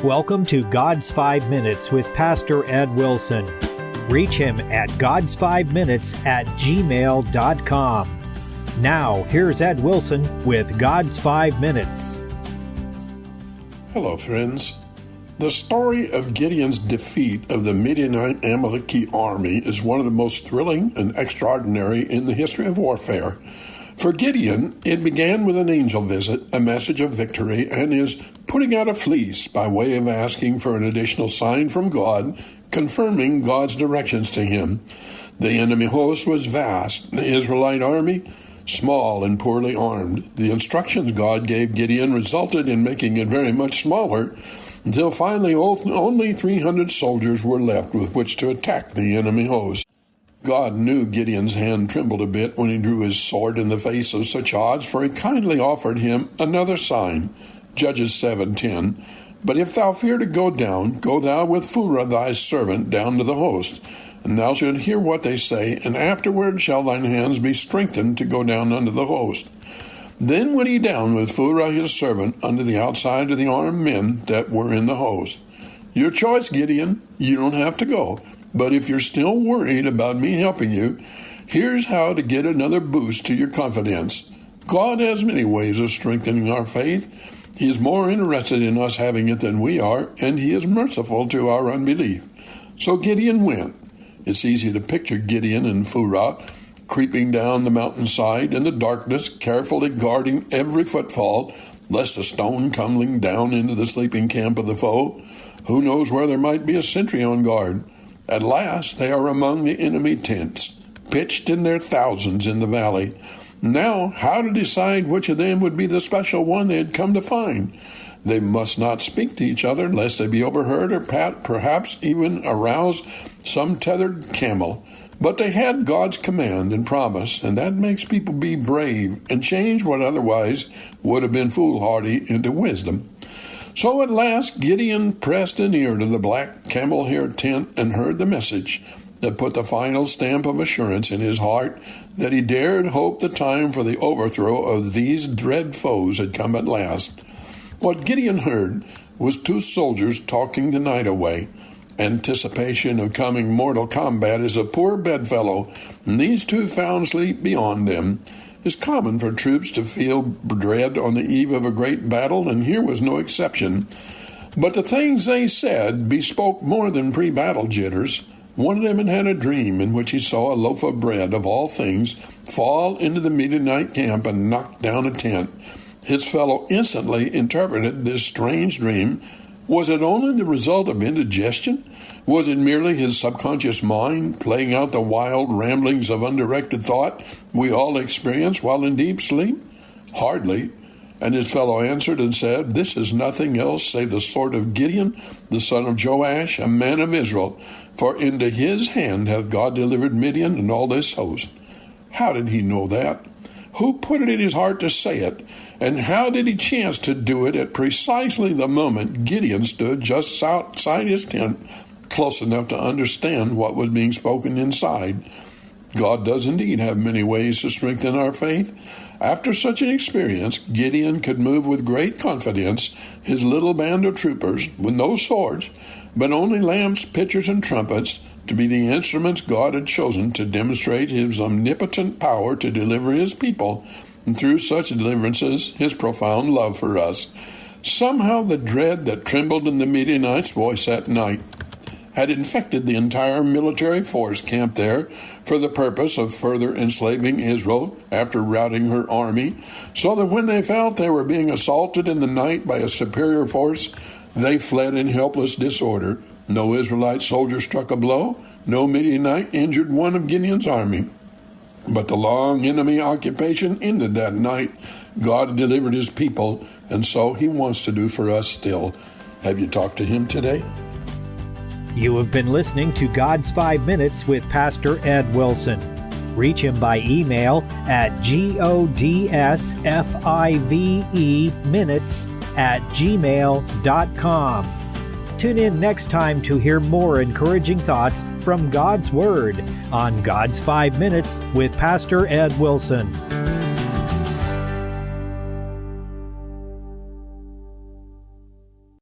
welcome to God's 5 Minutes with Pastor Ed Wilson. Reach him at gods5minutes@gmail.com. Now, here's Ed Wilson with God's 5 Minutes. Hello, friends. The story of Gideon's defeat of the Midianite Amalekite army is one of the most thrilling and extraordinary in the history of warfare. For Gideon, it began with an angel visit, a message of victory, and his putting out a fleece by way of asking for an additional sign from God, confirming God's directions to him. The enemy host was vast, the Israelite army small and poorly armed. The instructions God gave Gideon resulted in making it very much smaller, until finally only 300 soldiers were left with which to attack the enemy host. God knew Gideon's hand trembled a bit when he drew his sword in the face of such odds, for he kindly offered him another sign. Judges 7:10. But if thou fear to go down, go thou with Phurah thy servant down to the host, and thou shalt hear what they say, and afterward shall thine hands be strengthened to go down unto the host. Then went he down with Phurah his servant unto the outside of the armed men that were in the host. Your choice, Gideon. You don't have to go. But if you're still worried about me helping you, here's how to get another boost to your confidence. God has many ways of strengthening our faith. He is more interested in us having it than we are, and he is merciful to our unbelief. So Gideon went. It's easy to picture Gideon and Phurah creeping down the mountainside in the darkness, carefully guarding every footfall, lest a stone tumbling down into the sleeping camp of the foe. Who knows where there might be a sentry on guard? At last they are among the enemy tents, pitched in their thousands in the valley. Now, how to decide which of them would be the special one they had come to find? They must not speak to each other, lest they be overheard or perhaps even arouse some tethered camel. But they had God's command and promise, and that makes people be brave and change what otherwise would have been foolhardy into wisdom. So at last Gideon pressed an ear to the black camel-hair tent and heard the message that put the final stamp of assurance in his heart that he dared hope the time for the overthrow of these dread foes had come at last. What Gideon heard was two soldiers talking the night away. Anticipation of coming mortal combat is a poor bedfellow, and these two found sleep beyond them. It's common for troops to feel dread on the eve of a great battle, and here was no exception. But the things they said bespoke more than pre-battle jitters. One of them had had a dream in which he saw a loaf of bread, of all things, fall into the Midianite camp and knock down a tent. His fellow instantly interpreted this strange dream. Was it only the result of indigestion? Was it merely his subconscious mind playing out the wild ramblings of undirected thought we all experience while in deep sleep? Hardly. And his fellow answered and said, This is nothing else save the sword of Gideon, the son of Joash, a man of Israel. For into his hand hath God delivered Midian and all this host. How did he know that? Who put it in his heart to say it? And how did he chance to do it at precisely the moment Gideon stood just outside his tent, close enough to understand what was being spoken inside? God does indeed have many ways to strengthen our faith. After such an experience, Gideon could move with great confidence his little band of troopers with no swords, but only lamps, pitchers, and trumpets, to be the instruments God had chosen to demonstrate his omnipotent power to deliver his people, and through such deliverances, his profound love for us. Somehow the dread that trembled in the Midianites' voice that night had infected the entire military force camped there for the purpose of further enslaving Israel after routing her army, so that when they felt they were being assaulted in the night by a superior force, they fled in helpless disorder. No Israelite soldier struck a blow. No Midianite injured one of Gideon's army. But the long enemy occupation ended that night. God delivered his people, and so he wants to do for us still. Have you talked to him today? You have been listening to God's 5 Minutes with Pastor Ed Wilson. Reach him by email at godsfiveminutes@gmail.com. Tune in next time to hear more encouraging thoughts from God's Word on God's 5 Minutes with Pastor Ed Wilson.